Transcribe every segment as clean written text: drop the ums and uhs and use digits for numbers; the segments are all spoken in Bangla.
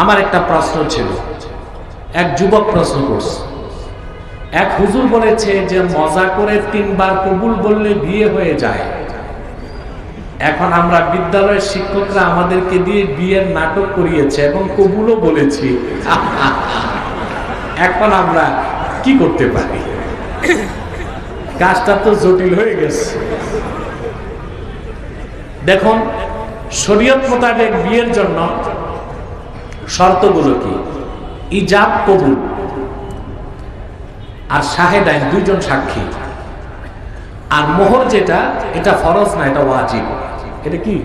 আমার একটা প্রশ্ন ছিল, এক যুবক প্রশ্ন করছে, এক হুজুর বলেছে যে মজা করে 3 বার কবুল বললে বিয়ে হয়ে যায়। এখন আমরা বিদ্যালয়ের শিক্ষকরা আমাদেরকে দিয়ে বিয়ের নাটক করিয়েছে এবং কবুলও বলেছি। এখন আমরা কি করতে পারি? কাজটা তো জটিল হয়ে গেছে। দেখুন, শরীয়ত মোতাবেক বিয়ের জন্য শর্তগুলো কি? ইজাব, কবুল আর শাহেদাইন, 2 জন সাক্ষী। আর মোহর যেটা, এটা ফরজ না, এটা ওয়াজিব। এটা কি?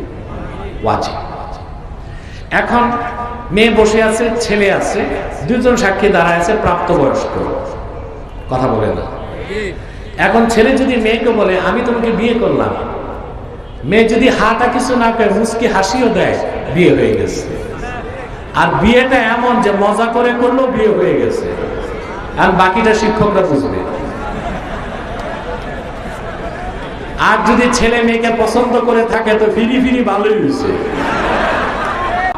ওয়াজিব। এখন মেয়ে বসে আছে, ছেলে আছে, 2 জন সাক্ষী দাঁড়ায় আছে, প্রাপ্তবয়স্ক। কথা বলে না। এখন ছেলে যদি মেয়েকে বলে আমি তোমাকে বিয়ে করলাম, মেয়ে যদি হাটা কিছু না করে মুস্কি হাসিও দেয়, বিয়ে হয়ে গেছে। আর বিয়েটা এমন যে মজা করে করলেও বিয়ে হয়ে গেছে। আর বাকিটা শিক্ষকরা বুঝবে। আর যদি ছেলে মেয়েকে পছন্দ করে থাকে তো ফিরি ফিরি ভালোই হয়েছে।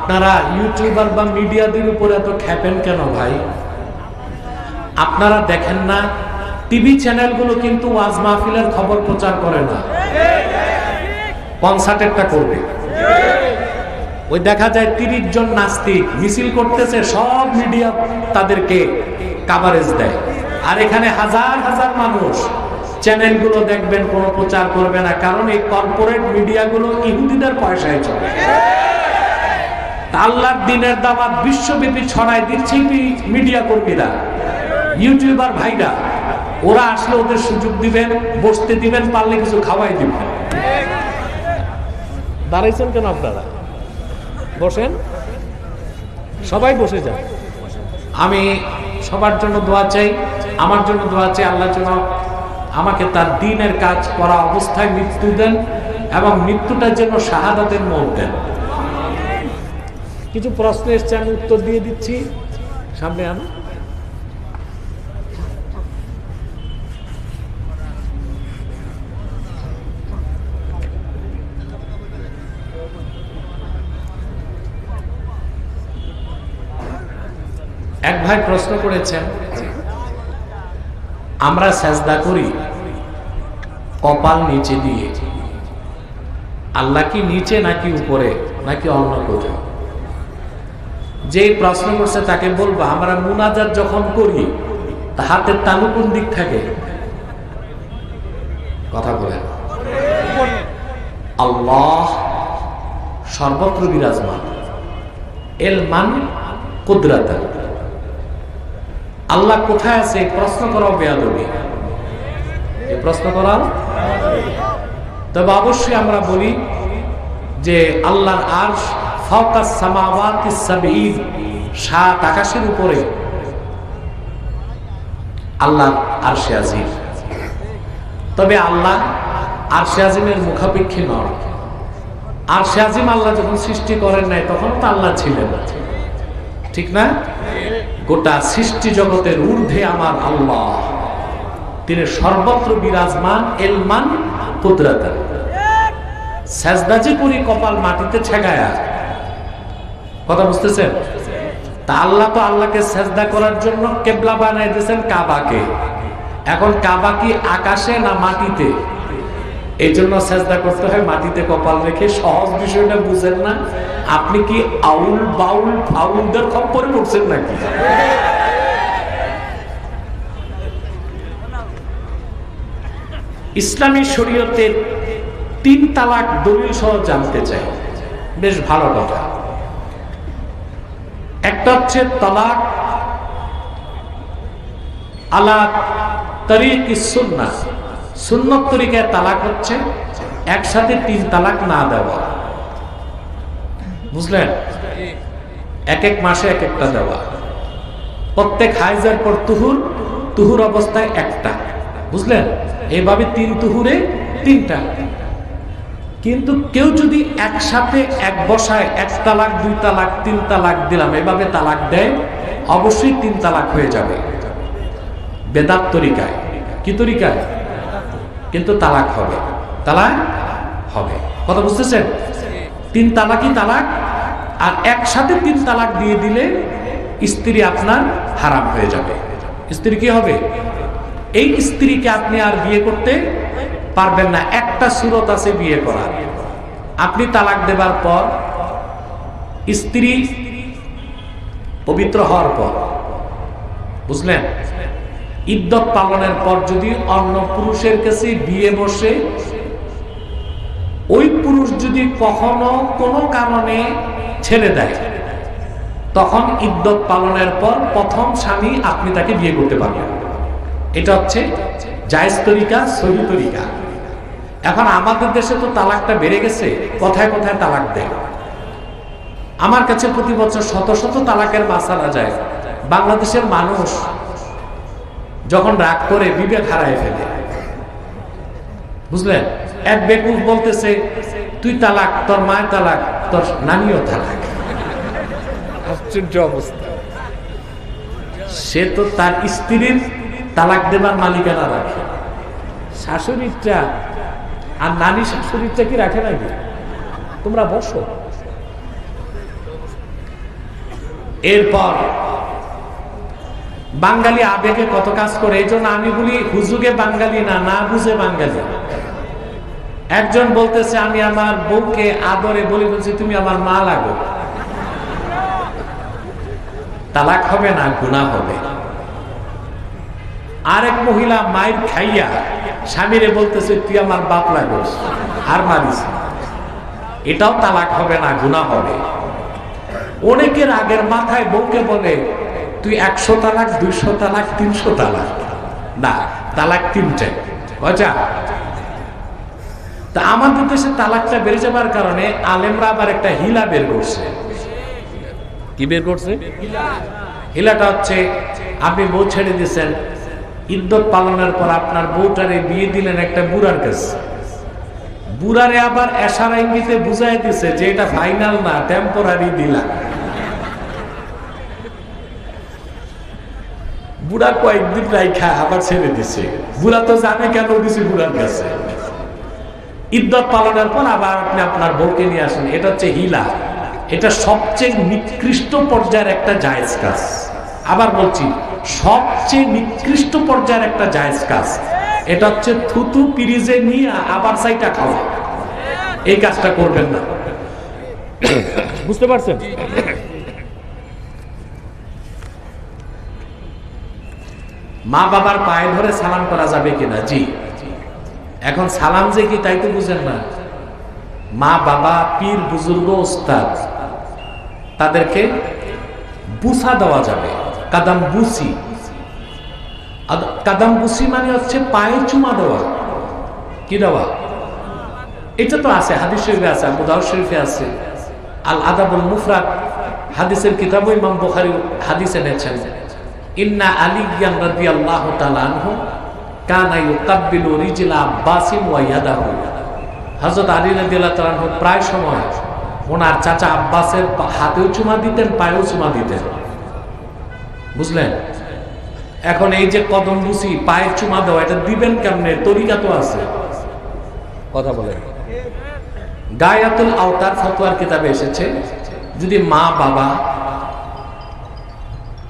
আপনারা ইউটিউবার বা মিডিয়াদের উপরে এত খেপেন কেন ভাই? আপনারা দেখেন না টিভি চ্যানেলগুলো কিন্তু ওয়াজ মাহফিলের খবর প্রচার করে না, কনসার্টেরটা করবে। ওই দেখা যায় 30 জন নাস্তিক মিছিল করতেছে, সব মিডিয়া তাদেরকে কাভারেজ দেয়। আর এখানে হাজার হাজার মানুষ, চ্যানেলগুলো দেখবেন কোনো প্রচার করবে না, কারণ এই কর্পোরেট মিডিয়াগুলো ইহুদিদের পয়সায় চলে। আল্লাহর দ্বীনের দাওয়াত বিশ্বব্যাপী ছড়ায় দিচ্ছে মিডিয়া কর্মীরা, ইউটিউবার ভাইরা। ওরা আসলে ওদের সুযোগ দিবেন, বসতে দিবেন, পারলে কিছু খাওয়াই দিবেন। দাঁড়াইছেন কেন আপনারা? বসেন, সবাই বসে যান। আমি সবার জন্য দোয়া চাই, আমার জন্য দোয়া চাই। আল্লাহ যেন আমাকে তার দ্বীনের কাজ করা অবস্থায় মৃত্যু দেন এবং মৃত্যুটার জন্য শাহাদাতের মওত দেন। কিছু প্রশ্ন এসছে, আমি উত্তর দিয়ে দিচ্ছি। সামনে আনো। এক ভাই প্রশ্ন করেছেন, আমরা সেজদা করি কপাল নিচে দিয়ে, আল্লাহ কি নিচে নাকি উপরে নাকি অন্য কোথাও? যে প্রশ্ন করছে তাকে বলবো, আমরা মুনাজাত যখন করি তা হাতের তালু কোন দিক থাকে? কথা বলেন। আল্লাহ সর্বত্র বিরাজমান, এলমান কুদরাতান। আল্লাহ কোথায় আছে প্রশ্ন করাও বেয়াদবি, এই প্রশ্ন করাও। তবে অবশ্যই আমরা বলি যে আল্লাহর আরশ ফাওকাস সামাওয়াতিস সাবঈ, 7 আকাশের উপরে আল্লাহ আরশে আজিম। তবে আল্লাহ আরশে আজিমের মুখাপেক্ষী নন। আরশে আজিম আল্লাহ যখন সৃষ্টি করেন নাই তখন তো আল্লাহ ছিলেন না, ঠিক না? গোটা সৃষ্টি জগতের ঊর্ধ্বে আমার আল্লাহ, তিনি সর্বত্র বিরাজমান, এলমান কুদরাতান। সেজদা যে করি কপাল মাটিতে ঠেকায়া, কথা বুঝতেছেন? তা আল্লাহ তো আল্লাহকে সেজদা করার জন্য কেবলা বানাই দিয়েছেন কাবাকে। এখন কাবা কি আকাশে না মাটিতে? এই জন্য সেজদা করতে হয় মাটিতে কপাল রেখে। সহজ বিষয়টা বুঝেন না? আপনি কি আউল বাউল ফাউলদের খপ্পরে পড়ছেন নাকি? ইসলামী শরীয়তের 3 তালাক দলিল সহ জানতে চাই। বেশ ভালো কথা। একটা হচ্ছে তালাক আলা তরিকিস সুন্নাহ, সুন্নত তরিকায় তালাক হচ্ছে একসাথে 3 তালাক না দেওয়া। বুঝলেন? এক এক মাসে এক একটা দেওয়া, প্রত্যেক হাইজের পর তুহুর, তুহুর অবস্থায় একটা। বুঝলেন? এইভাবে 3 তুহুরে 3টা। কিন্তু কেউ যদি একসাথে এক বসায় 1 তালাক 2 তালাক 3 তালাক দিলাম এভাবে তালাক দেয়, অবশ্যই 3 তালাক হয়ে যাবে বেদাত তরিকায়। কি তরিকায়? কিন্তু তালাক হবে, তালাক হবে। কথা বুঝতেছেন? 3 তালাকই তালাক আর একসাথে 3 তালাক দিয়ে দিলে স্ত্রী আপনার হারাম হয়ে যাবে। স্ত্রী কি হবে? এই স্ত্রীকে আপনি আর বিয়ে করতে পারবেন না। একটা সুরত আছে বিয়ে করার, আপনি তালাক দেবার পর স্ত্রী পবিত্র হওয়ার পর, বুঝলেন, ইদ্যত পালনের পর যদি অন্য পুরুষের কাছে বিয়ে বসে, ওই পুরুষ যদি কখনো কোনো কারণে ছেড়ে দেয়, তখন ইদ্যত পালনের পর প্রথম স্বামী আপনি তাকে বিয়ে করতে পারবেন। এটা হচ্ছে জায়েজ তরিকা, সহি তরিকা। এখন আমাদের দেশে তো তালাকটা বেড়ে গেছে, কথায় কথায় তালাক দেয়। আমার কাছে প্রতি বছর শত শত তালাকের মাসালা যায়। বাংলাদেশের মানুষ যখন রাগ করে বিবেক হারায় ফেলে, বুঝলেন। এক বেকুব বলতেছে তুই তালাক, তোর মায়ের তালাক, তোর নানিও তালাক। আশ্চর্য অবস্থা। সে তো তার স্ত্রীর তালাক দেবার মালিকানা রাখে, শাশুড়িটা আর নানি শাশুড়িটা কি রাখে নাকি? তোমরা বসো। এরপর বাঙালি আবেগে কত কাজ করে, এই জন্য আমি বলি হুজুগে বাঙালি না, না বুঝে বাঙালি। একজন বলতেছে আমি আমার বউকে আদরে বলি, বলছি তুমি আমার মা লাগো। তালাক হবে না, গুনাহ হবে। আরেক মহিলা মায়ের খাইয়া স্বামীরে বলতেছে তুই আমার বাপ লাগোস, আর মারিস। এটাও তালাক হবে না, গুনাহ হবে। অনেকের আগের মাথায় বউকে বলে তুই 100 তালাক, 200 তালাক, 300 তালাক। না, তালাক 3টে। কয়টা? তা আমাদের দেশে তালাকটা বেড়ে যাবার কারণে আলেমরা আবার একটা হিলা বের করছে। কি বের করছে? হিলাটা হচ্ছে, আপনি বউ ছেড়ে দিয়েছেন, ইদ্যত পালনের পর আপনার বউটারে বিয়ে দিলেন একটা বুড়ার কাছে। বুড়ারে আবার এশারা ইঙ্গিতে বুঝাই দিছে যে এটা ফাইনাল না, টেম্পোরারি দিলাম। বুড়া কয়েকদিন রাইখা আবার ছেড়ে দিছে। বুড়া তো জানে কেন দিছে বুড়ার কাছে। ইদ্যত পালনের পর আবার আপনি আপনার বউকে নিয়ে আসেন, এটা হচ্ছে হিলা। এটা সবচেয়ে নিকৃষ্ট পর্যায়ের একটা জায়েজ কাজ। আবার বলছি, সবচেয়ে নিকৃষ্ট পর্যায়ের একটা জায়েজ কাজ। এটা হচ্ছে থুতু পিরিজে নিয়ে আবার সাইটা খাওয়া। এই কাজটা করবেন না, বুঝতে পারছেন? মা বাবার পায়ে ধরে সালাম করা যাবে কিনা? জি। এখন সালাম যে কি তাই তো বুঝেন না। মা বাবা, পীর বুজুর্গ, ওস্তাদ, তাদেরকে বুসা দেওয়া যাবে, কাদাম বুসি। কাদাম বুসি মানে হচ্ছে পায়ে চুমা দেওয়া। কি দেওয়া? এটা তো আছে, হাদিস শরীফে আছে, আবু দাউদ শরীফে আছে, আল আদাবুল মুফরাদ হাদিসের কিতাবে ইমাম বুখারী হাদিস এনেছেন। ইন্না আলিয়ান রাদিয়াল্লাহু তাআলা আনহু কানা ইউকাব্বিলু রিজলা আব্বাসিন ওয়া ইয়াদাহু। হযরত আলী রাদিয়াল্লাহু তাআলা আনহু প্রায় সময় ওনার চাচা আব্বাসের হাতেও চুমা দিতেন, পায়েও চুমা দিতেন। বুঝলেন? এখন এই যে কদম বুসি, পায়ের চুমা দেওয়া, এটা দিবেন কেমনে? তরিকা তো আছে। কথা বলেন। গায়াতুল আওতার ফতোয়ার কিতাবে এসেছে, যদি মা বাবা,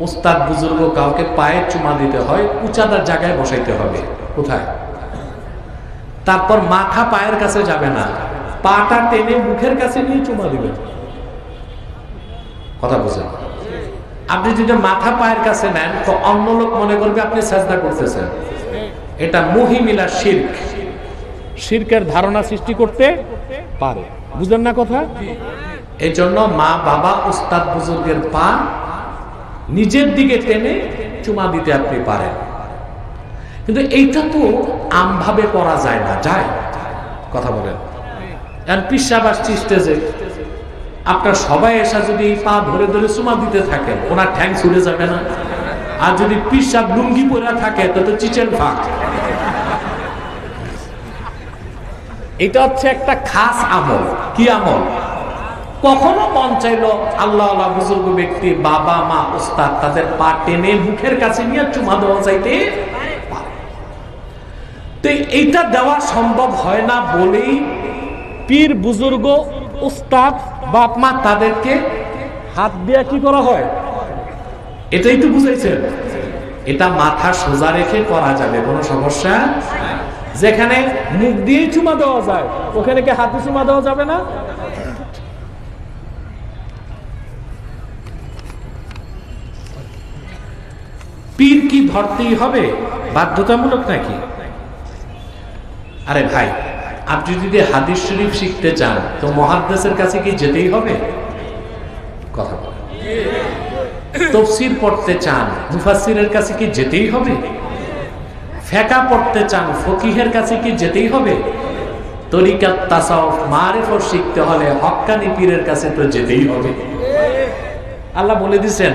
উস্তাদ বুজুর্গ কাউকে পায়ের চুমা দিতে হয়, উঁচাদার জায়গায় বসাইতে হবে। কোথায়? তারপর মাথা পায়ের কাছে যাবে না, পাটা টেনে মুখের কাছে নিয়ে চুমা দিবেন। কথা বুঝেন? আপনি যদি মাথা পায়ের কাছে নেন তো অন্য লোক মনে করবে আপনি সাজদা করতেছেন। এটা মুহিমিলা শিরক, শিরকের ধারণা সৃষ্টি করতে পারে। বুঝেন না কথা? এই জন্য মা বাবা, উস্তাদ বুজুর্গের পা নিজের দিকে টেনে চুমা দিতে আপনি পারেন। কিন্তু এইটা তো আমভাবে করা যায় না। যায়? কথা বলেন। পিসাব আসছে স্টেজে, আপনার সবাই এসে যদি এই পা ধরে ধরে চুমা দিতে থাকেন, ওনার ঠ্যাং ছুড়ে যাবে না? আর যদি পিসাব লুঙ্গি পরে থাকে তো চিচেন ফাঁক। এটা হচ্ছে একটা খাস আমল। কি আমল? কখনো মন চাইলো আল্লাহ আল্লাহ বুজুর্গ ব্যক্তি, বাবা মা, উস্তাদ, তাদের পা টেনে মুখের কাছে নিয়ে চুমা দেওয়া যাইতে পারে। তো এইটা দেওয়া সম্ভব হয় না বলেই পীর বুজুর্গ, উস্তাদ, বাপ মা তাদেরকে হাত দিয়ে কি করা হয়? এটাই তো বুঝাইছেন। এটা মাথা সোজা রেখে করা যাবে, কোনো সমস্যা। যেখানে মুখ দিয়ে চুমা দেওয়া যায় ওখানে কি হাতে চুমা দেওয়া যাবে না? পীর কি ধরতেই হবে, বাধ্যতামূলক নাকি? আরে ভাই, আপনি যদি হাদিস শরীফ শিখতে চান তো মুহাদ্দিসের কাছে কি যেতেই হবে? কথা বলেন। তাফসীর পড়তে চান মুফাসসিরের কাছে কি যেতেই হবে? ফিকহ পড়তে চান ফকিহের কাছে কি যেতেই হবে? তরিকাত তাসাউফ মারিফত শিখতে হলে হক্কানি পীরের কাছে তো যেতেই হবে। আল্লাহ বলে দিয়েছেন,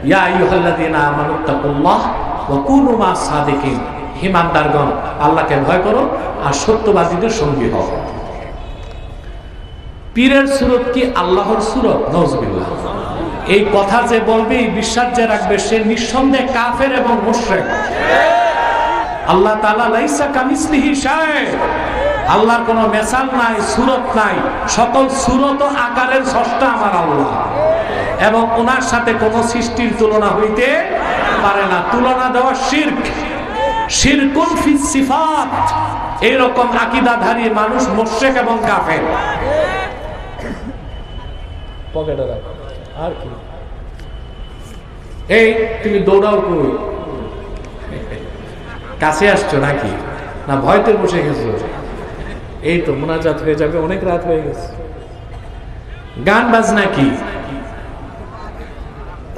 ইয়া আইয়ুহাল্লাযীনা আমানুত্তাকুল্লাহ ওয়া কুনু মা'আস সাদিকিন, ঈমানদারগণ আল্লাহকে ভয় করো আর সত্যবাদীদের সঙ্গী হও। পীরের সুরত কি আল্লাহর সুরত? নাউজুবিল্লাহ। এই কথা যে বলবে, এই বিশ্বাস যে রাখবে, সে নিঃসন্দেহে কাফের এবং মুশরিক। আল্লাহ তাআলা লাইসা কামিসলিহি শাই, আল্লাহর কোনো মেসাল নাই, সুরত নাই। সকল সুরত ও আকারের স্রষ্টা আমার আল্লাহ, এবং ওনার সাথে কোনো সৃষ্টির তুলনা হইতে পারে না। তুলনা দেওয়া শিরক, শিরকুন ফিস সিফাত। এরকম আকীদাধারী মানুষ মুশরিক এবং কাফের। পকেটে রাখ। আর কি? এই তুমি দৌড়াও কই? কাছে আসছো নাকি, না ভয়তে বসে গেছো? এই তো মুনাজাত হয়ে যাবে, অনেক রাত হয়ে গেছে। গান বাজনা কি?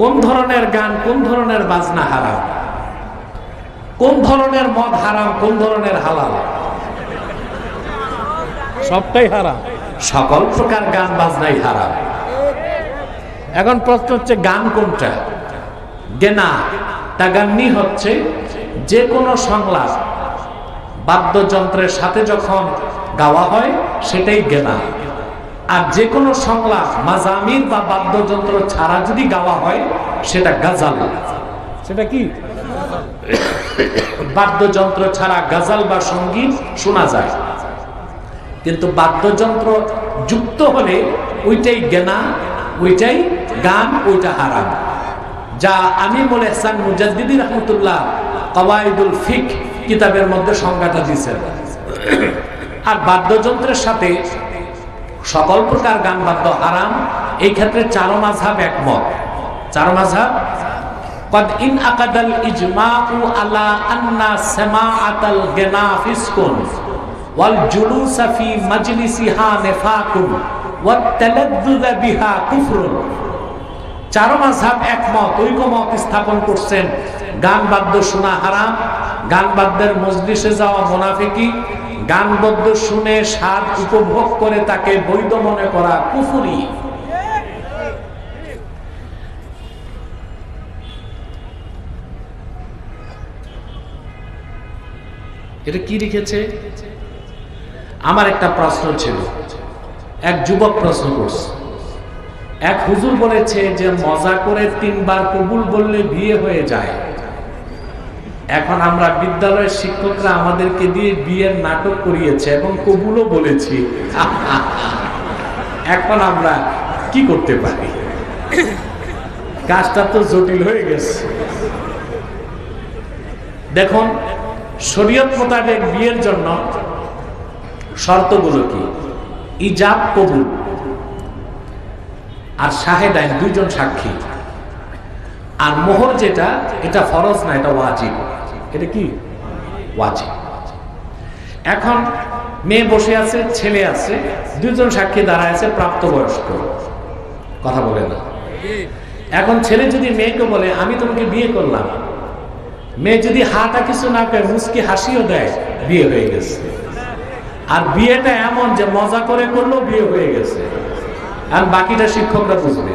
কোন ধরনের গান, কোন ধরনের বাজনা হারাম? কোন ধরনের মদ হারাম, কোন ধরনের হালাল? সবটাই হারাম। সকল প্রকার গান বাজনাই হারাম। এখন প্রশ্ন হচ্ছে গান কোনটা? গেনা তাগান্নি হচ্ছে যে কোনো সংলাপ বাদ্যযন্ত্রের সাথে যখন গাওয়া হয় সেটাই গেনা। আর যে কোনো সংলাপ মাজামির বা বাদ্যযন্ত্র ছাড়া যদি গাওয়া হয় সেটা গাজাল। সেটা কি? বাদ্যযন্ত্র ছাড়া গাজাল বা সঙ্গীত শোনা যায়, কিন্তু বাদ্যযন্ত্র যুক্ত হলে ওইটাই গেনা, ওইটাই গান, ওইটা হারাম। যা আমিমুল ইহসান মুজাদ্দিদি রাহমাতুল্লাহ কওয়াইদুল ফিকহ কিতাবের মধ্যে সংজ্ঞাটা দিয়েছেন। আর বাদ্যযন্ত্রের সাথে সকল প্রকার গান বাদ্য হারাম। এই ক্ষেত্রে চারো মাযহাব একমত। চারো মাযহাব قد إن أقد الإجماع على أن سماعة الغناء فسق والجلوس في مجلسها نفاق والتلذذ بها كفر। চারো মাযহাব একমত, ঐকমত স্থাপন করছেন গান বাদ্য শোনা হারাম, গান বাদ্যের মজলিসে যাওয়া মুনাফিকি, গান বাদ্য শুনে স্বাদ উপভোগ করে তাকে বৈধ মনে করা কুফরি। এটা কি লিখেছে? আমার একটা প্রশ্ন ছিল, এক যুবক প্রশ্ন করছে। এক হুজুর বলেছে যে মজা করে 3 বার কবুল বললে বিয়ে হয়ে যায়। এখন আমরা বিদ্যালয়ের শিক্ষকরা আমাদেরকে দিয়ে বিয়ের নাটক করিয়েছে এবং কবুলও বলেছি। এখন আমরা কি করতে পারি? কাজটা তো জটিল হয়ে গেছে। দেখুন, শরীয়ত মোতাবেক বিয়ের জন্য শর্তগুলো কি? ইজাব, কবুল, আর শাহেদাইন, 2 জন সাক্ষী, আর মোহর যেটা, এটা ফরজ না, এটা ওয়াজিব। এটা কি? ওয়াজিব। এখন মেয়ে বসে আছে, ছেলে আছে, 2 জন সাক্ষী দাঁড়ায় আছে, প্রাপ্তবয়স্ক। কথা বলে না। এখন ছেলে যদি মেয়েকে বলে আমি তোমাকে বিয়ে করলাম, মেয়ে যদি হাটা কিছু না করে মুস্কি হাসিও দেয়, বিয়ে হয়ে গেছে। আর বিয়েটা এমন যে মজা করে করলেও বিয়ে হয়ে গেছে, আর বাকিটা শিক্ষকরা বুঝবে।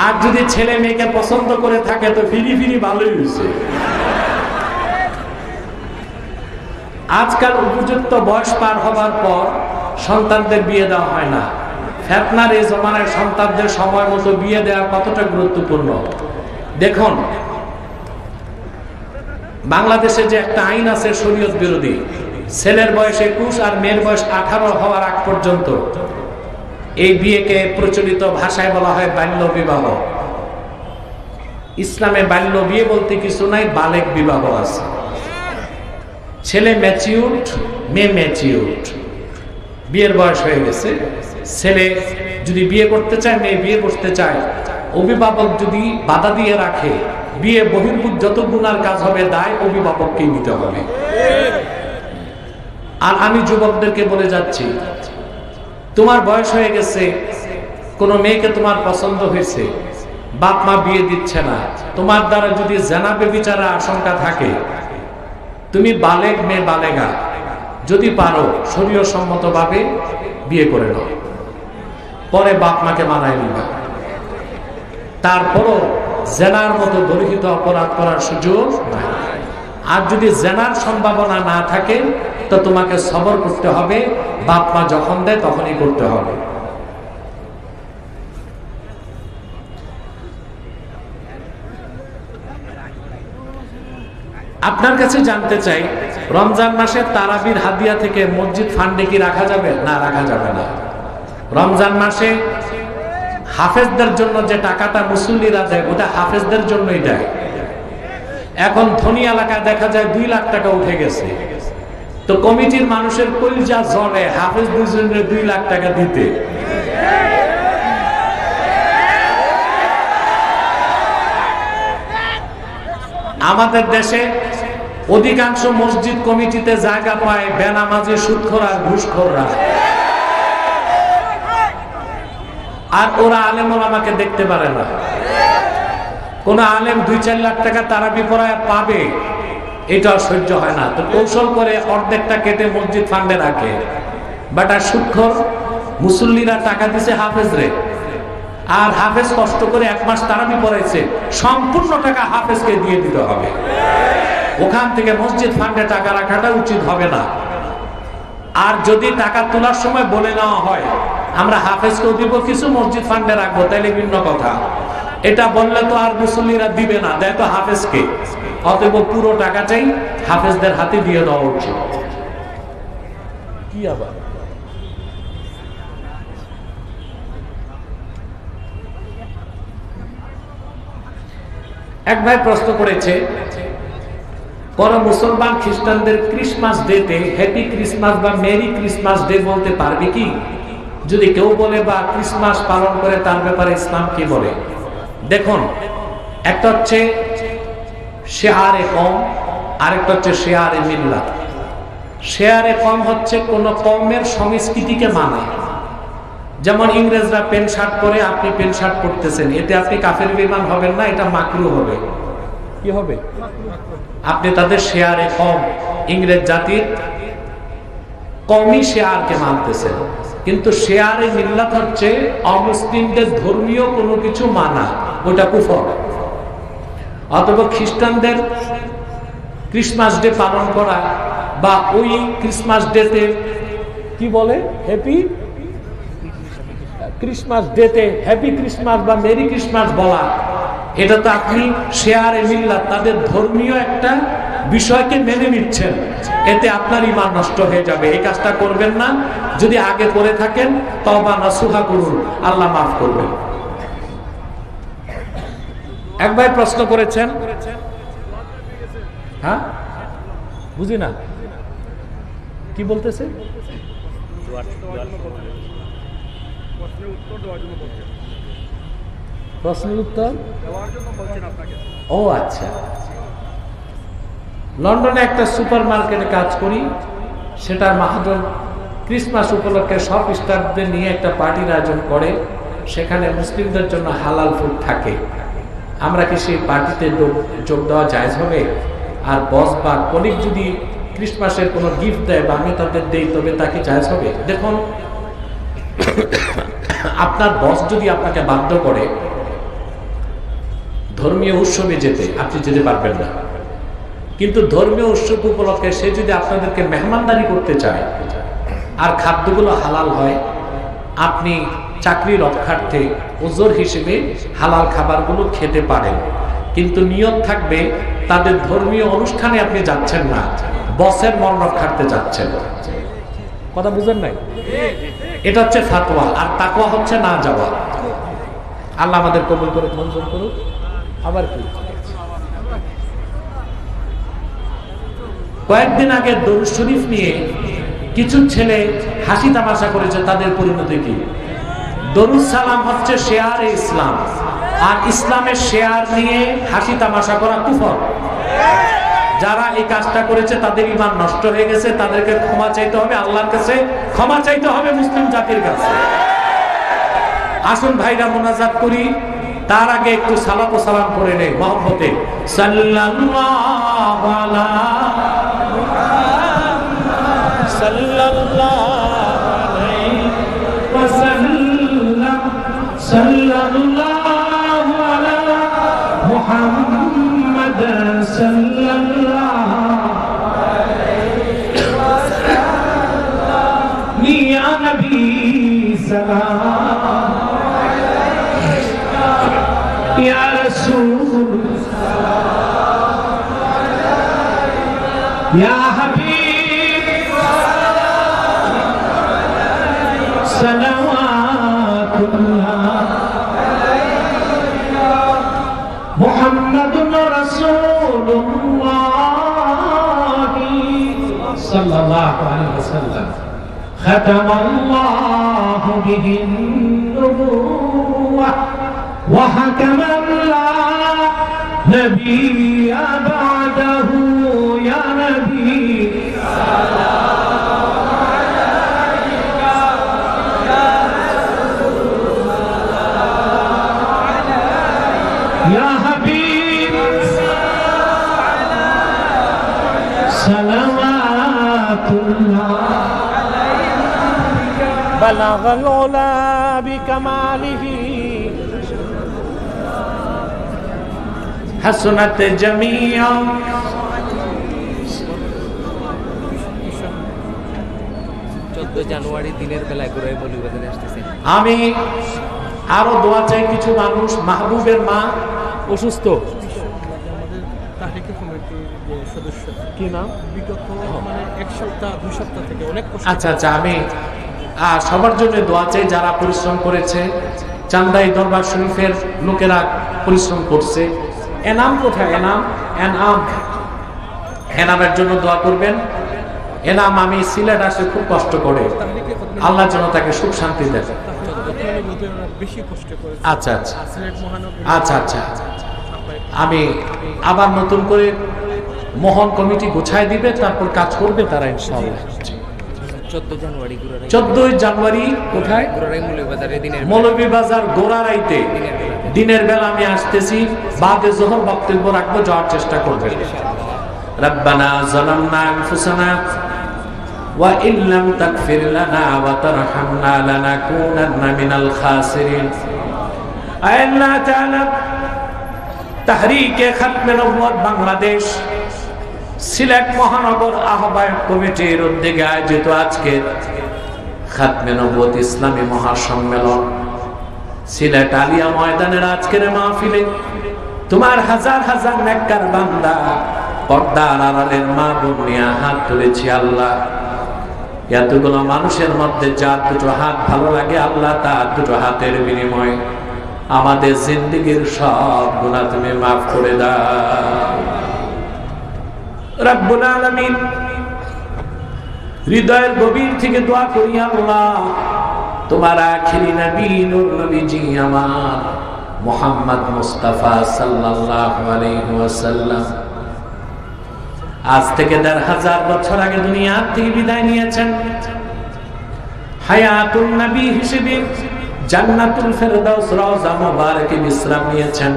আর যদি ছেলে মেয়েকে পছন্দ করে থাকে তো ফিরি ফিরি ভালোই হয়েছে। আজকাল উপযুক্ত বয়স পার হবার পর সন্তানদের বিয়ে দেওয়া হয় না। ফেতনার এই জমানায় সন্তানদের সময় মতো বিয়ে দেওয়া কতটা গুরুত্বপূর্ণ দেখুন। বাংলাদেশে যে একটা আইন আছে শরীয়ত বিরোধী, ছেলের বয়স 21 আর মেয়ের বয়স 18 হওয়ার আগ পর্যন্ত এই বিয়েকে প্রচলিত ভাষায় বলা হয় বাল্য বিবাহ। ইসলামে বাল্য বিয়ে বলতে কিছু নাই, বালেক বিবাহ আছে। ছেলে ম্যাচিউরড, মেয়ে ম্যাচিউরড, বিয়ের বয়স হয়ে গেছে। ছেলে যদি বিয়ে করতে চায়, মেয়ে বিয়ে করতে চায়, অভিভাবক যদি বাধা দিয়ে রাখে, বিয়ে বহির্ভূত যত গুনার কাজ হবে দায় অভিভাবককেই নিতে হবে। আর আমি যুবকদেরকে বলে যাচ্ছি, তোমার বয়স হয়ে গেছে, কোন মেয়েকে তোমার পছন্দ হয়েছে, বাপ মা বিয়ে দিচ্ছে না, তোমার দ্বারা যদি জেনা বেবিচারের আশঙ্কা থাকে, তুমি বালেগ মেয়ে বালেগা, যদি পারো শরীয় সম্মতভাবে বিয়ে করে নাও, পরে বাপ মাকে মানায় নিবা। তারপরও জেনার মতো গর্হিত অপরাধ করার সুযোগ নাই। আর যদি জেনার সম্ভাবনা না থাকে তো তোমাকে সবর করতে হবে, বাপ মা যখন দেয় তখনই করতে হবে। আপনার কাছে জানতে চাই, রমজান মাসে তারাবির হাদিয়া থেকে মসজিদ ফান্ডে কি রাখা যাবে? না, রাখা যাবে না। রমজান মাসে হাফেজদের জন্য যে টাকাটা মুসল্লিরা দেয়, ওটা হাফেজদের জন্যই দেয়। এখন ধনী এলাকায় দেখা যায় 2 লাখ টাকা উঠে গেছে, তো কমিটির মানুষের কলিজা জ্বলে হাফেজ দুজনের 2 লাখ টাকা দিতে। আমাদের দেশে অধিকাংশ মসজিদ কমিটিতে জায়গা পায় বেনামাজি, সুদখোর আর ঘুষখোররা। আর ওরা আলেম ওলামাকে দেখতে পারে না। কোন আলেম 2-4 লাখ টাকা তারাবি পড়ায় পাবে, এটা সহ্য হয় না, তো কৌশল করে অর্ধেকটা কেটে মসজিদ ফান্ডে রাখে। বাট আর সুদখোর মুসল্লিরা টাকা দিছে হাফেজরে, আর হাফেজ কষ্ট করে 1 মাস তারাবি পড়াইছে, সম্পূর্ণ টাকা হাফেজকে দিয়ে দিতে হবে। ওখান থেকে মসজিদ ফান্ডে টাকা রাখাটা উচিত হবে না। আর যদি টাকা তোলার সময় বলে নেওয়া হয় আমরা হাফেজকেও দিব কিছু, মসজিদ ফান্ডে রাখবো, তাইলে ভিন্ন কথা। এটা বললে তো আর মুসল্লিরা দিবে না, দেয় তো হাফেজকে। অতএব পুরো টাকাটাই হাফেজদের হাতে দিয়ে দেওয়া উচিত। কি আবার এক ভাই প্রশ্ন করেছে, কোন মুসলমান খ্রিস্টানদের ক্রিসমাস ডেতে হ্যাপি ক্রিসমাস বা মেরি ক্রিসমাস ডে বলতে পারবে কি? যদি কেউ বলে বা ক্রিসমাস পালন করে, তার ব্যাপারে ইসলাম কি বলে? দেখুন, একটা হচ্ছে শেয়ারে কম, আরেকটা হচ্ছে শেয়ারে মিল্লাত। শেয়ারে কম হচ্ছে কোন কমের সংস্কৃতিকে মানে। যেমন ইংরেজরা প্যান্ট শার্ট পরে, আপনি প্যান্ট শার্ট পরতেছেন, এতে আপনি কাফের বেঈমান হবেন না, এটা মাকরুহ হবে। কি হবে? আপনি তাদের শেয়ারে কম, ইংরেজ জাতির কমই শেয়ারকে মানতেছেন। কিন্তু শেয়ারে মিল্লাত হচ্ছে অমুসলিমদের ধর্মীয় কোনো কিছু মানা, ওটা কুফর। অথবা খ্রিস্টানদের ক্রিসমাস ডে পালন করা বা ওই ক্রিসমাস ডেতে কি বলে হ্যাপি ক্রিসমাস ডেতে হ্যাপি ক্রিসমাস বা মেরি ক্রিসমাস বলা, এটা তো আপনি শেয়ারে মিল্লাত, তাদের ধর্মীয় একটা বিষয়কে মেনে নিচ্ছেন, এতে আপনার ঈমান নষ্ট হয়ে যাবে। এই কাজটা করবেন না। যদি আগে করে থাকেন তওবা নাসুহা করুন, আল্লাহ মাফ করবেন। এক ভাই প্রশ্ন করেছেন, হ্যাঁ বুঝি না কি বলতেছে, প্রশ্নের উত্তর। ও আচ্ছা, লন্ডনে একটা সুপার মার্কেটে কাজ করি, সেটার মাহাজন ক্রিসমাস উপলক্ষে সব স্টাফদের নিয়ে একটা পার্টির আয়োজন করে, সেখানে মুসলিমদের জন্য হালাল ফুড থাকে। আমরা কি সেই পার্টিতে যোগ দেওয়া জায়েজ হবে? আর বস বা কলিগ যদি ক্রিসমাসের কোনো গিফট দেয় বা আমি তাদের দেই, তবে তা কি জায়েজ হবে? দেখুন, আপনার বস যদি আপনাকে বাধ্য করে ধর্মীয় উৎসবে যেতে, আপনি যেতে পারবেন না। কিন্তু ধর্মীয় উৎসব উপলক্ষে সে যদি আপনাদেরকে মেহমানদারি করতে চায় আর খাদ্যগুলো হালাল হয়, আপনি চাকরি রক্ষার্থে ওজর হিসেবে হালাল খাবারগুলো খেতে পারেন। কিন্তু নিয়ত থাকবে তাদের ধর্মীয় অনুষ্ঠানে আপনি যাচ্ছেন না, বসের মন রক্ষার্থে যাচ্ছেন। কথা বুঝেন নাই? এটা হচ্ছে ফাতোয়া, আর তাকওয়া হচ্ছে না যাওয়া। আল্লাহ আমাদের কবুল করে মঞ্জুর করুক। আবার কি কয়েকদিন আগে দরুদ শরীফ নিয়ে কিছু ছেলে হাসি তামাশা করেছে, তাদের পরিণতি কি? দরুদ সালাম হচ্ছে শেয়ার ইসলাম, আর ইসলামের শেয়ার নিয়ে হাসি তামাশা করা কুফর। যারা এই কাজটা করেছে তাদের ঈমান নষ্ট হয়ে গেছে, তাদেরকে ক্ষমা চাইতে হবে আল্লাহর কাছে, ক্ষমা চাইতে হবে মুসলিম জাতির কাছে। আসুন ভাইরা মোনাজাত করি, তার আগে একটু সালাত ও সালাম করে নেই মহব্বতে। সাল্লাল্লাহু আলা সাল্লাল্লাহু আলাইহি ওয়াসাল্লাম, সাল্লাল্লাহু আলা মুহাম্মাদ সাল্লাল্লাহু আলাইহি ওয়াসাল্লাম, ইয়া নবী সালাম, ইয়া রাসূল ইয়া হাবিব সালাওয়াতুল্লাহ মুহাম্মাদুর রাসূলুল্লাহ সাল্লাল্লাহু আলাইহি ওয়াসাল্লাম, খাতামাল্লাহু বিহিন নুবুওয়াহ ওয়া হাকামান লা নাবিয়্যা বা'দাহু, ইয়া নবী يا حبيب صلوات الله بلغ العلا بكماله حسنت جميعا জানুয়ারি দিনের বেলায় ঘুরে মৌলভীবাজারে আসতেছে। আমি আরো দোয়া চাই, কিছু মানুষ, মাহবুবের মা অসুস্থ। তাহরিকে কমিটির যে সদস্য, কি নাম? বিগত মানে এক সপ্তাহ 2 সপ্তাহ থেকে অনেক কষ্ট। আচ্ছা আচ্ছা, আমি সবার জন্য দোয়া চাই যারা পরিশ্রম করেছে। চান্দাই দরবার শরীফের লোকেরা পরিশ্রম করছে। এনাম কোথায়? এনাম এনাম এনামের জন্য দোয়া করবেন। এনাম আমি সিলেট আসে খুব কষ্ট করে, তাহরিকে কমিটি আল্লাহ যেন তাকে সুখ শান্তি দেয়। বেশি কষ্ট করেছে। আচ্ছা আচ্ছা সিলেট মহানগর। আচ্ছা আচ্ছা, আমি আবার নতুন করে মহল কমিটি গোছায় দিবে, তারপর কাজ করবে তারা ইনশাআল্লাহ। 14 জানুয়ারি ঘুরে 14 জানুয়ারি কোথায়? ঘুরে মৌলভীবাজারে দিনের মৌলভীবাজার গোড়ারাইতে দিনের বেলা আমি আসতেছি, বাদে জোহর বক্তব্য রাখবো, যাওয়ার চেষ্টা করবেন। রব্বানা যালামনা আনফুসানা ওয়া ইল্লাম তাগফির লানা ওয়া তারহামনা লানাকুনান্না মিনাল খাসিরিন। আল্লাহ তাআলা তাহরিকে খাতমে নবুয়ত বাংলাদেশ সিলেট মহানগর আহ্বায়ক কমিটির উদ্যোগে আয়োজিত আজকে খাতমে নবুয়ত ইসলামী মহাসম্মেলন সিলেট আলিয়া ময়দানের আজকের মাহফিলে তোমার হাজার হাজার নেককার বান্দা, পর্দার আড়ালের মা বোন নিয়ে হাত তুলেছি। আল্লাহ, এতগুলো মানুষের মধ্যে যার দুটো হাত ভালো লাগে আল্লাহ, তার দুটো হাতের বিনিময়ে আমাদের জিন্দেগীর সব গুনাহ তুমি মাফ করে দাও রব্বুল আলামিন। হৃদয়ের গভীর থেকে দোয়া করি আল্লাহ, তোমার আখিরি নবী নূর নবীজি আমার মুহাম্মদ মুস্তাফা সাল্লাল্লাহু আলাইহি ওয়াসাল্লাম আজ থেকে ১৫০০ বছর আগে দুনিয়া থেকে বিদায় নিয়েছেন। হায়াতুন নবী হিসেবে জান্নাতুল ফেরদাউস রওজা মুবারকে বিশ্রাম নিয়েছেন।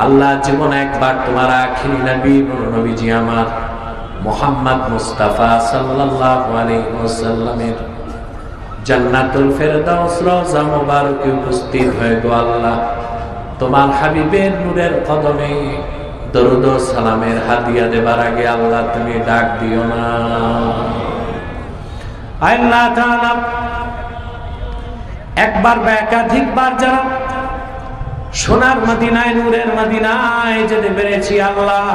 আল্লাহ জীবনে একবার তোমার আখিরি নবী নূর নবীজি আমার মুহাম্মদ মুস্তাফা সাল্লাল্লাহু আলাইহি ওয়াসাল্লামের জান্নাতুল ফেরদাউস রওজা মুবারকে উপস্থিত হয়ে গো আল্লাহ, তোমার হাবিবের নূরের কদমে দরুদ ও সালামের হাদিয়া দেবার আগে আল্লাহ তুমি ডাক দিও না। আল্লাহ তাআলা একবার বা একাধিকবার যারা সোনার মদিনায় নূরের মদিনায় যেতে পেরেছি আল্লাহ,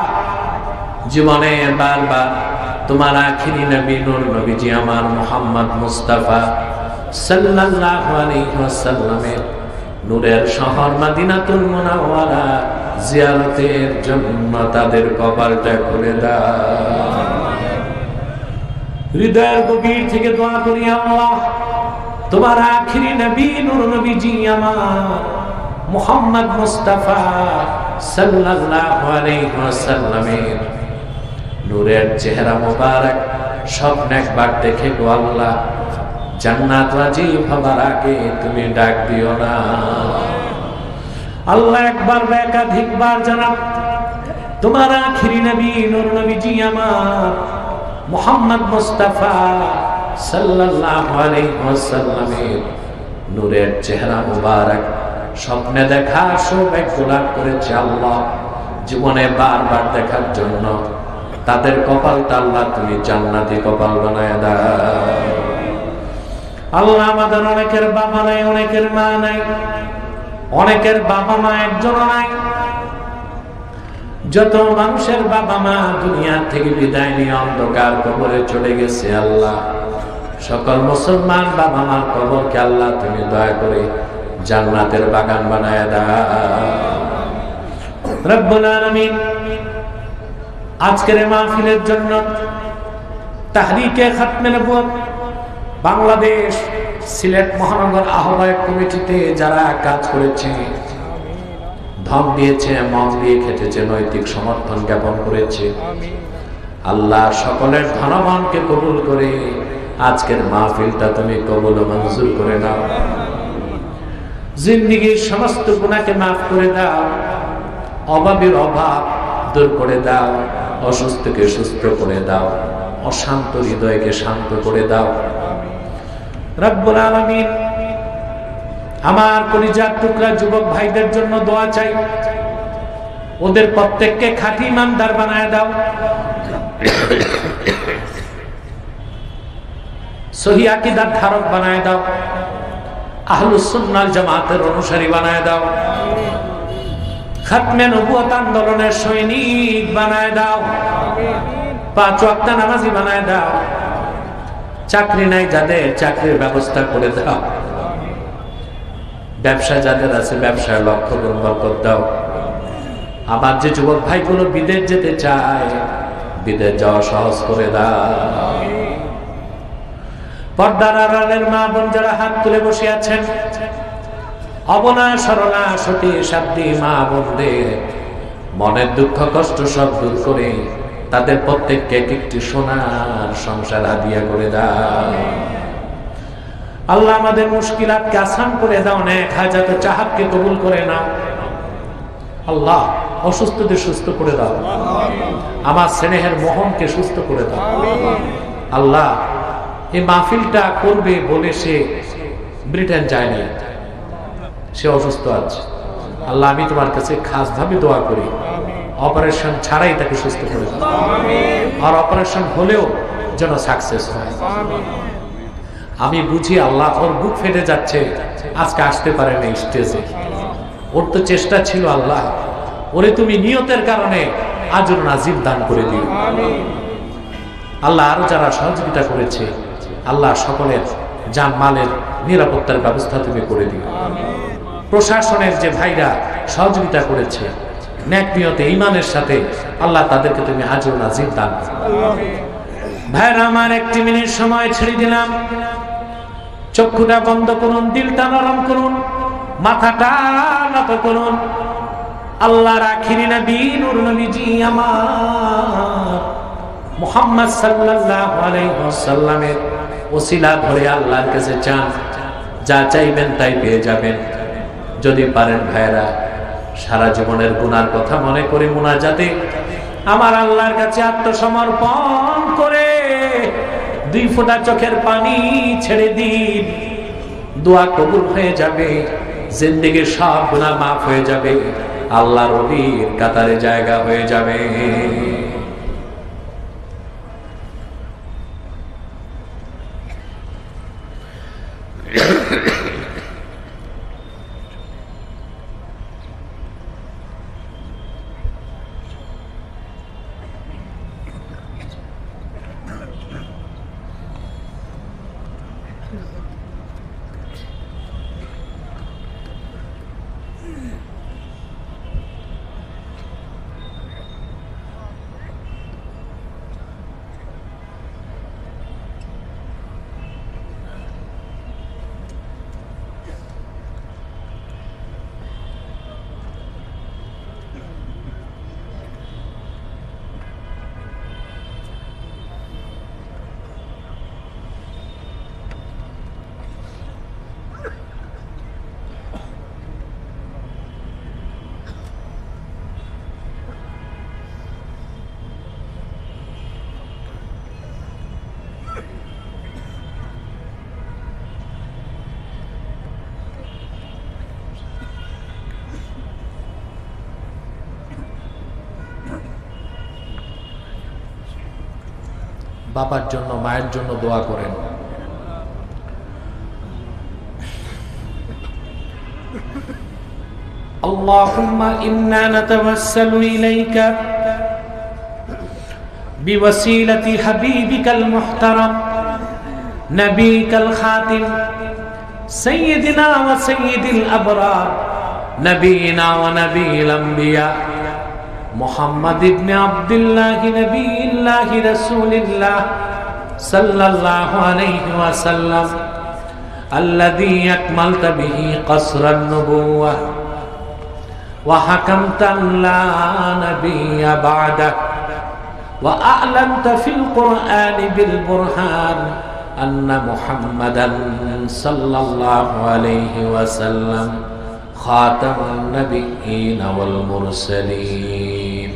জীবনে বারবার তোমার আখিরি নবী নূর নবীজি আমার মুহাম্মদ মুস্তাফা সাল্লাল্লাহু আলাইহি ওয়াসাল্লামের নূরের শহর মদিনাতুল মুনাওয়ারা জিয়ারতের জন্য তাদের কপালটা খুলে দাও। হৃদয়ের গভীর থেকে দোয়া করি, আল্লাহ তোমার আখিরি নবী নূর নবীজি আমার মুহাম্মদ মুস্তাফা সাল্লাল্লাহু আলাইহি ওয়াসাল্লামের নূরের চেহারা মোবারক স্বপ্নে একবার দেখে গো আল্লাহ, জান্নাত ওয়াজিব হবার আগে তুমি ডাক দিও না। আল্লাহ একবার একাধিকবার জানাব তোমার আখিরি নবী নূর নবীজি আমার মুহাম্মদ মুস্তাফা সাল্লাল্লাহু আলাইহি ওয়াসাল্লামের নূরের চেহারা মুবারক স্বপ্নে দেখা সৌভাগ্য লাভ করেছে আল্লাহ, জীবনে বারবার দেখার জন্য তাদের কপালটা আল্লাহ তুমি জান্নাতি কপাল বানায় দাও। আল্লাহ আমাদের অনেকের বাবা নাই, অনেকের মা নাই, অনেকের বাবা মা একজনও নাই। যত মানুষের বাবা মা দুনিয়া থেকে বিদায় নিয়ে অন্ধকার কবরে চলে গেছে আল্লাহ, সকল মুসলমান বাবা মার কবরকে আল্লাহ তুমি দয়া করে জান্নাতের বাগান বানায় দাও রব্বুল আলামিন। আজকের মাহফিলের জন্য তাহরিকে খাতমে নবুয়ত বাংলাদেশ সিলেট মহানগর আহ্বায়ক কমিটিতে যারা কাজ করেছে, ধন দিয়েছে, মন দিয়ে খেটেছে, নৈতিক সমর্থন জ্ঞাপন করেছে, আল্লাহ সকলের ধনবানকে কবুল করে আজকের মাহফিলটা তুমি কবুল ও মঞ্জুর করে নাও। জিন্দেগীর সমস্ত গুনাহকে মাফ করে দাও, অভাবের অভাব দূর করে দাও, অসুস্থকে সুস্থ করে দাও, অশান্ত হৃদয়কে শান্ত করে দাও রব্বুল আলামিন। আমার কলিজার টুকরা যুবক ভাইদের জন্য দোয়া চাই, ওদের প্রত্যেককে খাঁটি ইমানদার বানায় দাও, সহি আকীদার ধারক বানায় দাও, আহলুস সুন্নাহ জামাতের অনুসারী বানায় দাও, খাতমে নবুয়ত আন্দোলনের সৈনিক বানায় দাও, 5 ওয়াক্ত নামাজি বানায় দাও, চাকরি নাই যাদের চাকরির ব্যবস্থা করে দাও, ব্যবসা যাদের আছে ব্যবসায় লক্ষ্য গুণ বরকত দাও। আমার যে যুবক ভাইগুলো বিদেশ যেতে চায়, বিদেশ যাওয়া সহজ করে দাও। পর্দার আড়ালের মা বোন যারা হাত তুলে বসে আছেন, অবনা সরলা সতী সাধ্যী মা বোনদের মনের দুঃখ কষ্ট সব দূর করে তাদের প্রত্যেককে একটি সোনার সংসার হাদিয়া করে দাও। আল্লাহ আমাদের মুশকিলাতকে আসান করে দাও, নেক হাজাত চাহাতকে কবুল করে নাও। আল্লাহ অসুস্থদের সুস্থ করে দাও, আমার স্নেহের মোহনকে সুস্থ করে দাও। আল্লাহ এই মাহফিলটা করবে বলে সে ব্রিটেন যায়নি, সে অসুস্থ আছে। আল্লাহ আমি তোমার কাছে খাস ভাবে দোয়া করি, অপারেশন ছাড়াই তাকে সুস্থ করে দাও, আর অপারেশন হলেও যেন সাকসেস হয়। আমি বুঝি আল্লাহ ওর বুক ফেটে যাচ্ছে, আজকে আসতে পারে না স্টেজে, ওর তো চেষ্টা ছিল। আল্লাহ ওরে তুমি নিয়তের কারণে আজর নাজিব দান করে দিও। আল্লাহ আরো যারা সহযোগিতা করেছে, আল্লাহ সকলের জান মালের নিরাপত্তার ব্যবস্থা তুমি করে দিও। প্রশাসনের যে ভাইরা সহযোগিতা করেছে নেক নিয়তে ঈমানের সাথে, আল্লাহ তাদেরকে তুমি আজর নাজিব দান করো। ভাইরা আমার 1 মিনিট সময় ছেড়ে দিলাম, চক্ষুটা বন্ধ করুন, দিলটা নরম করুন, মাথাটা নত করুন। আল্লাহর আখিরি নবী নূর নবীজি আমার মুহাম্মদ সাল্লাল্লাহু আলাইহি ওয়াসাল্লামের ওসিলা ধরে আল্লাহর কাছে চান, যা চাইবেন তাই পেয়ে যাবেন। যদি পারেন ভাইরা সারা জীবনের গুনার কথা মনে করে মুনাজাতে আমার আল্লাহর কাছে আত্মসমর্পণ করে 2 ফোঁটা চোখের পানি ছেড়ে দিন, দোয়া কবুল হয়ে যাবে, জিন্দেগীর সব গুনাহ মাফ হয়ে যাবে, আল্লাহর ওলির কাতারে জায়গা হয়ে যাবে। বাবার জন্য মায়ের জন্য দোয়া করেন। আল্লাহুম্মা ইন্না নাতাওয়াসসালু ইলাইকা বিওয়াসিলাতি হাবিবিকাল মুহতারাম নবিকাল খাতিম সাইয়্যিদিনা ওয়া সাইয়্যিদিল আবরার নবিয়িনা ওয়া নবিয়িল আমবিয়া মুহাম্মদ ইবনে আব্দুল্লাহ নবিয়িল্লাহি রাসূলিল্লাহ সাল্লাল্লাহু আলাইহি ওয়াসাল্লাম আল্লাযী আকমালতা বিহি কসরান নুবুওয়া ওয়া হাকামতা লা নাবিয়্যা বা'দা ওয়া আ'লানতা ফিল কুরআনি বিল বুরহান আন্না মুহাম্মাদান সাল্লাল্লাহু আলাইহি ওয়াসাল্লাম খাতামুন নাবিয়্যিন ওয়াল মুরসালিন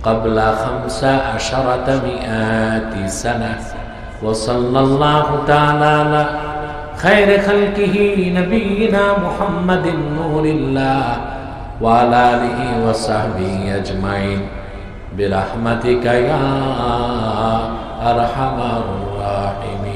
ক্বাবলা 15 মিআতি সানাহ ওয়া সাল্লাল্লাহু তাআলা আলা খায়রি খালকিহি নবিয়িনা মুহাম্মাদিন নূরিল্লাহ ওয়া আলা আলিহি ওয়া সাহবিহি আজমাইন বিরহমাতিকা ইয়া আরহামার রাহিমিন।